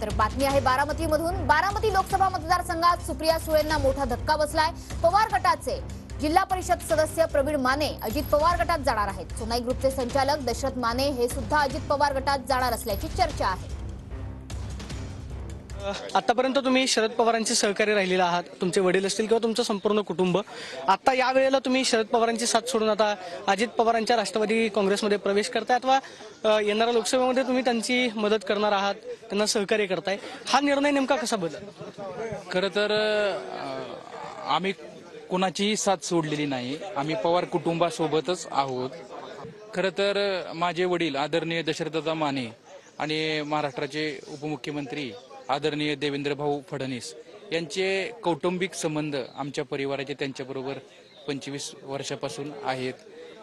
तर बातमी आहे बारामतीमधून। बारामती लोकसभा मतदारसंघात सुप्रिया सुळेंना मोठा धक्का बसलाय। पवार गटाचे जिल्हा परिषद सदस्य प्रवीण माने अजित पवार गटात जाणार आहेत। सोनाई ग्रुपचे संचालक दशरथ माने हे सुद्धा अजित पवार गटात जाणार असल्याची चर्चा आहे। आतापर्यंत तुम्ही शरद पवारांचे सहकारी राहिलेले आहात, तुमचे वडील असतील किंवा तुमचं संपूर्ण कुटुंब। आता या वेळेला तुम्ही शरद पवारांची साथ सोडून आता अजित पवारांच्या राष्ट्रवादी काँग्रेसमध्ये प्रवेश करताय अथवा येणाऱ्या लोकसभेमध्ये तुम्ही त्यांची मदत करणार आहात, त्यांना सहकार्य करताय, हा निर्णय नेमका कसा बदल? खरं तर आम्ही कोणाचीही साथ सोडलेली नाही, आम्ही पवार कुटुंबासोबतच आहोत। खरं तर माझे वडील आदरणीय दशरथदादा माने आणि महाराष्ट्राचे उपमुख्यमंत्री आदरणीय देवेंद्र भाऊ फडणवीस यांचे कौटुंबिक संबंध आमच्या परिवाराचे त्यांच्याबरोबर 25 वर्षापासून आहेत।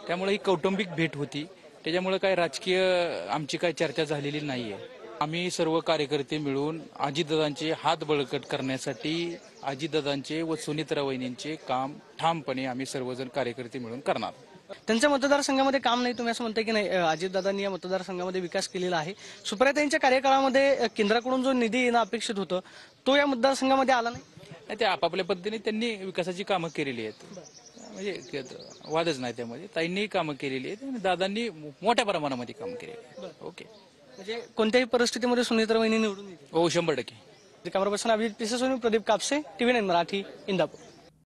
त्यामुळे ही कौटुंबिक भेट होती, त्याच्यामुळे काय राजकीय आमची काय चर्चा झालेली नाहीये। आम्ही सर्व कार्यकर्ते मिळून अजितदादांचे हात बळकट करण्यासाठी अजितदादांचे व सुनीत्रा वहिनींचे काम ठामपणे आम्ही सर्वजण कार्यकर्ते मिळून करणार। त्यांच्या मतदारसंघामध्ये काम नाही, तुम्ही असं म्हणताय की नाही अजितदादांनी या मतदारसंघामध्ये विकास केलेला आहे। सुप्रियाताईंच्या कार्यकाळामध्ये केंद्राकडून जो निधी येणं अपेक्षित होतं तो या मतदारसंघामध्ये आला नाही। ते आपापल्या पद्धतीने त्यांनी विकासाची कामं केलेली आहेत, म्हणजे वादच नाही त्यामध्ये। ताईंनी कामं केलेली आहेत आणि दादांनी मोठ्या प्रमाणामध्ये काम केले। ओके, म्हणजे कोणत्याही परिस्थितीमध्ये सुनीत्रा वहिनी निवडून येतील? हो, 100%। कॅमेरा पर्सन अभिजित पिसेसोनी, प्रदीप कापसे, TV9 मराठी, इंदापूर।